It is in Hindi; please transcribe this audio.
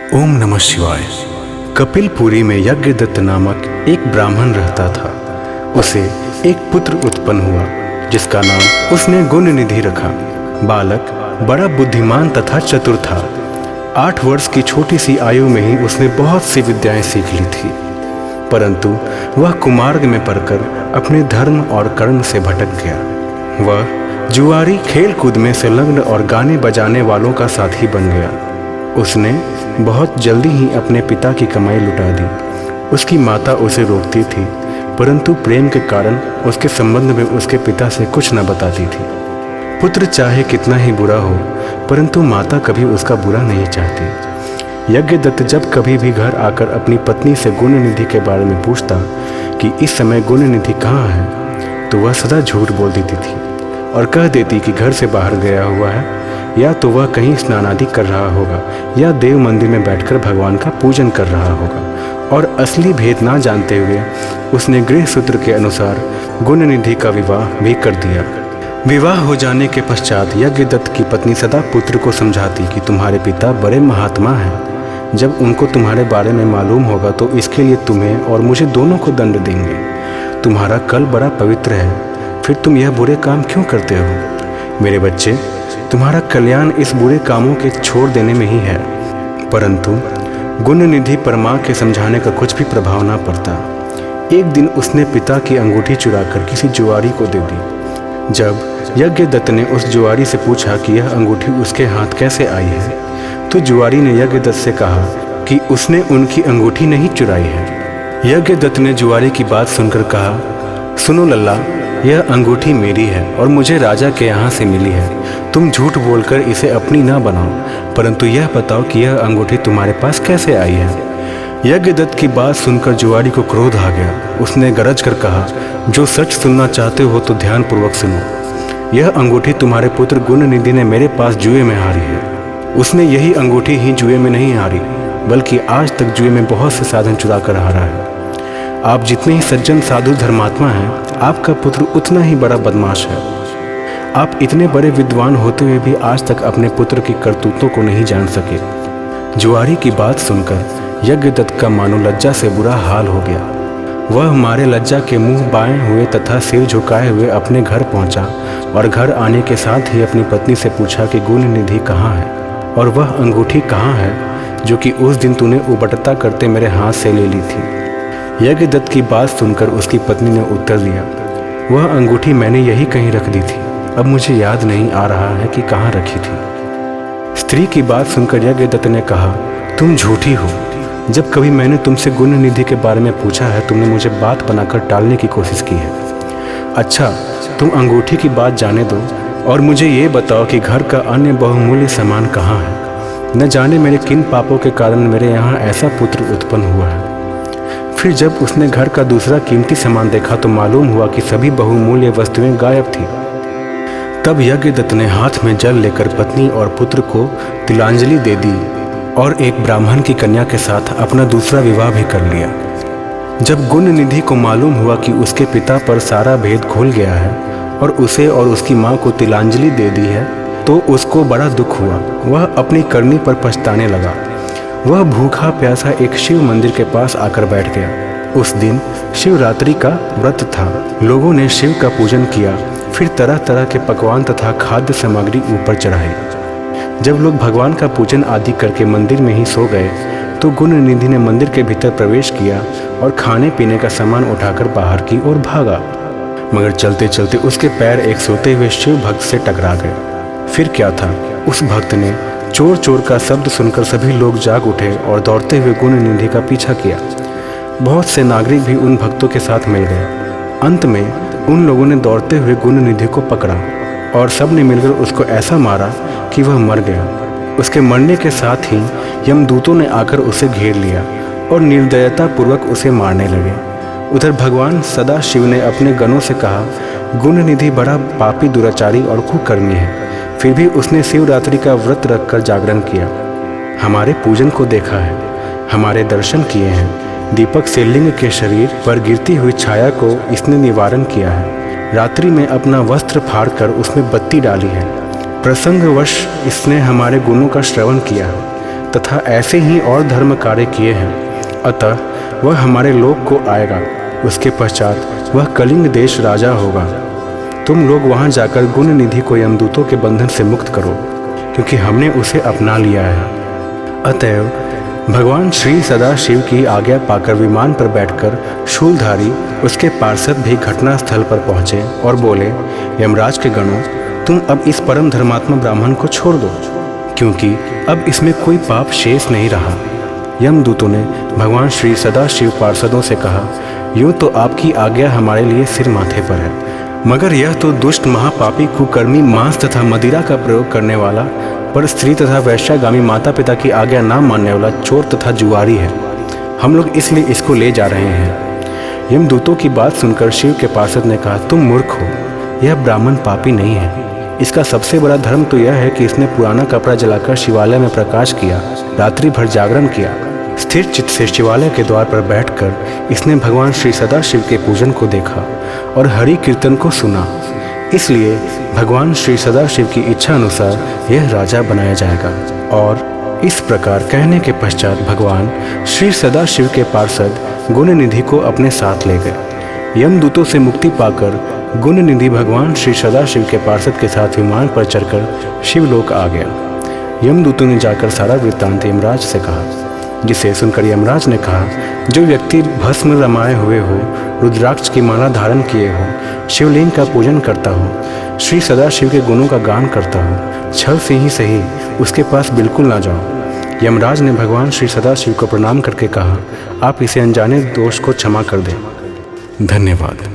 ओम नमः शिवाय। कपिलपुरी में यज्ञदत्त नामक एक ब्राह्मण रहता था। उसे एक पुत्र उत्पन्न हुआ जिसका नाम उसने गुणनिधि रखा। बालक बड़ा बुद्धिमान तथा चतुर था। 8 वर्ष की छोटी सी आयु में ही उसने बहुत सी विद्याएं सीख ली थी, परंतु वह कुमार्ग में पड़कर अपने धर्म और कर्म से भटक गया। वह जुआरी, खेल कूद में संलग्न और गाने बजाने वालों का साथी बन गया। उसने बहुत जल्दी ही अपने पिता की कमाई लुटा दी। उसकी माता उसे रोकती थी, परंतु प्रेम के कारण उसके संबंध में उसके पिता से कुछ न बताती थी। पुत्र चाहे कितना ही बुरा हो, परंतु माता कभी उसका बुरा नहीं चाहती। यज्ञदत्त जब कभी भी घर आकर अपनी पत्नी से गुणनिधि के बारे में पूछता कि इस समय गुणनिधि कहाँ है, तो वह सदा झूठ बोल देती थी और कह देती कि घर से बाहर गया हुआ है, या तो वह कहीं स्नान आदि कर रहा होगा या देव मंदिर में बैठकर भगवान का पूजन कर रहा होगा। और असली भेद ना जानते हुए उसने गृह सूत्र के अनुसार गुणनिधि का विवाह भी कर दिया। विवाह हो जाने के पश्चात यज्ञदत्त की पत्नी सदा पुत्र को समझाती कि तुम्हारे पिता बड़े महात्मा हैं। जब उनको तुम्हारे बारे में मालूम होगा तो इसके लिए तुम्हें और मुझे दोनों को दंड देंगे। तुम्हारा कल बड़ा पवित्र है, फिर तुम यह बुरे काम क्यों करते हो? मेरे बच्चे, तुम्हारा कल्याण इस बुरे कामों के छोड़ देने में ही है। परंतु गुणनिधि पर माँ के समझाने का कुछ भी प्रभाव ना पड़ता। एक दिन उसने पिता की अंगूठी चुराकर किसी जुआरी को दे दी। जब यज्ञदत्त ने उस जुआरी से पूछा कि यह अंगूठी उसके हाथ कैसे आई है, तो जुआरी ने यज्ञदत्त से कहा कि उसने उनकी अंगूठी नहीं चुराई है। यज्ञदत्त ने जुआरी की बात सुनकर कहा, सुनो लल्ला, यह अंगूठी मेरी है और मुझे राजा के यहाँ से मिली है। तुम झूठ बोलकर इसे अपनी ना बनाओ, परंतु यह बताओ कि यह अंगूठी तुम्हारे पास कैसे आई है। यज्ञदत्त की बात सुनकर जुआरी को क्रोध आ गया। उसने गरज कर कहा, जो सच सुनना चाहते हो तो ध्यानपूर्वक सुनो। यह अंगूठी तुम्हारे पुत्र गुणनिधि ने मेरे पास जुए में हारी है। उसने यही अंगूठी ही जुए में नहीं हारी, बल्कि आज तक जुए में बहुत से साधन चुरा कर हारा है। आप जितने ही सज्जन साधु धर्मात्मा हैं, आपका पुत्र उतना ही बड़ा बदमाश है। आप इतने बड़े विद्वान होते हुए भी आज तक अपने पुत्र की करतूतों को नहीं जान सके। जुआरी की बात सुनकर यज्ञदत्त का मानो लज्जा से बुरा हाल हो गया। वह मारे लज्जा के मुंह बाएं हुए तथा सिर झुकाए हुए अपने घर पहुंचा और घर आने के साथ ही अपनी पत्नी से पूछा कि गुणनिधि कहाँ है और वह अंगूठी कहाँ है जो कि उस दिन तूने उबटता करते मेरे हाथ से ले ली थी। यज्ञदत्त की बात सुनकर उसकी पत्नी ने उत्तर दिया, वह अंगूठी मैंने यही कहीं रख दी थी, अब मुझे याद नहीं आ रहा है कि कहाँ रखी थी। स्त्री की बात सुनकर यज्ञदत्त ने कहा, तुम झूठी हो। जब कभी मैंने तुमसे गुणनिधि के बारे में पूछा है, तुमने मुझे बात बनाकर टालने की कोशिश की है। अच्छा, तुम अंगूठी की बात जाने दो और मुझे ये बताओ कि घर का अन्य बहुमूल्य सामान कहाँ है। न जाने मेरे किन पापों के कारण मेरे यहाँ ऐसा पुत्र उत्पन्न हुआ है। फिर जब उसने घर का दूसरा कीमती सामान देखा तो मालूम हुआ कि सभी बहुमूल्य वस्तुएं गायब थी। तब यज्ञदत्त ने हाथ में जल लेकर पत्नी और पुत्र को तिलांजलि दे दी और एक ब्राह्मण की कन्या के साथ अपना दूसरा विवाह भी कर लिया। जब गुणनिधि को मालूम हुआ कि उसके पिता पर सारा भेद खुल गया है और उसे और उसकी माँ को तिलांजलि दे दी है, तो उसको बड़ा दुख हुआ। वह अपनी करनी पर पछताने लगा। वह भूखा प्यासा एक शिव मंदिर के पास आकर बैठ गया। उस दिन शिवरात्रि का व्रत था। लोगों ने शिव का पूजन किया, फिर तरह तरह के पकवान तथा खाद्य सामग्री ऊपर चढ़ाई। जब लोग भगवान का पूजन आदि करके मंदिर में ही सो गए, तो गुणनिधि ने मंदिर के भीतर प्रवेश किया और खाने पीने का सामान उठाकर बाहर की ओर भागा। मगर चलते चलते उसके पैर एक सोते हुए शिव भक्त से टकरा गए। फिर क्या था, उस भक्त ने चोर चोर का शब्द सुनकर सभी लोग जाग उठे और दौड़ते हुए गुणनिधि का पीछा किया। बहुत से नागरिक भी उन भक्तों के साथ मिल गए। अंत में उन लोगों ने दौड़ते हुए गुणनिधि को पकड़ा और सब ने मिलकर उसको ऐसा मारा कि वह मर गया। उसके मरने के साथ ही यमदूतों ने आकर उसे घेर लिया और निर्दयता पूर्वक उसे मारने लगे। उधर भगवान सदा शिव ने अपने गणों से कहा, गुणनिधि बड़ा पापी, दुराचारी और कुकर्मी है। फिर भी उसने शिवरात्रि का व्रत रखकर जागरण किया, हमारे पूजन को देखा है, हमारे दर्शन किए हैं। दीपक से लिंग के शरीर पर गिरती हुई छाया को इसने निवारण किया है। रात्रि में अपना वस्त्र फाड़कर उसमें बत्ती डाली है। प्रसंगवश इसने हमारे गुणों का श्रवण किया है तथा ऐसे ही और धर्म कार्य किए हैं। अतः वह हमारे लोक को आएगा। उसके पश्चात वह कलिंग देश राजा होगा। तुम लोग वहाँ जाकर गुण निधि को यमदूतों के बंधन से मुक्त करो, क्योंकि हमने उसे अपना लिया है। अतएव भगवान श्री सदाशिव की आज्ञा पाकर विमान पर बैठकर शूलधारी उसके पार्षद भी घटनास्थल पर पहुँचे और बोले, यमराज के गणों, तुम अब इस परम धर्मात्मा ब्राह्मण को छोड़ दो, क्योंकि अब इसमें कोई पाप शेष नहीं रहा। यमदूतों ने भगवान श्री सदाशिव पार्षदों से कहा, यूँ तो आपकी आज्ञा हमारे लिए सिर माथे पर है, मगर यह तो दुष्ट महापापी कुकर्मी मांस तथा मदिरा का प्रयोग करने वाला, पर स्त्री तथा वैश्यागामी माता पिता की आज्ञा ना मानने वाला चोर तथा जुआरी है। हम लोग इसलिए इसको ले जा रहे हैं। यमदूतों की बात सुनकर शिव के पार्षद ने कहा, तुम मूर्ख हो, यह ब्राह्मण पापी नहीं है। इसका सबसे बड़ा धर्म तो यह है कि इसने पुराना कपड़ा जलाकर शिवालय में प्रकाश किया, रात्रि भर जागरण किया। स्थिर चित्त से शिवालय के द्वार पर बैठकर इसने भगवान श्री सदाशिव के पूजन को देखा और हरि कीर्तन को सुना। इसलिए भगवान श्री सदाशिव की इच्छा अनुसार यह राजा बनाया जाएगा। और इस प्रकार कहने के पश्चात भगवान श्री सदाशिव के पार्षद गुण निधि को अपने साथ ले गए। यमदूतों से मुक्ति पाकर गुण निधि भगवान श्री सदाशिव के पार्षद के साथ विमान पर चढ़कर शिवलोक आ गया। यमदूतों ने जाकर सारा वृत्तांत यमराज से कहा, जिसे सुनकर यमराज ने कहा, जो व्यक्ति भस्म रमाए हुए हो, रुद्राक्ष की माला धारण किए हो, शिवलिंग का पूजन करता हो, श्री सदाशिव के गुणों का गान करता हो, छल से ही सही उसके पास बिल्कुल ना जाओ। यमराज ने भगवान श्री सदाशिव को प्रणाम करके कहा, आप इसे अनजाने दोष को क्षमा कर दें। धन्यवाद।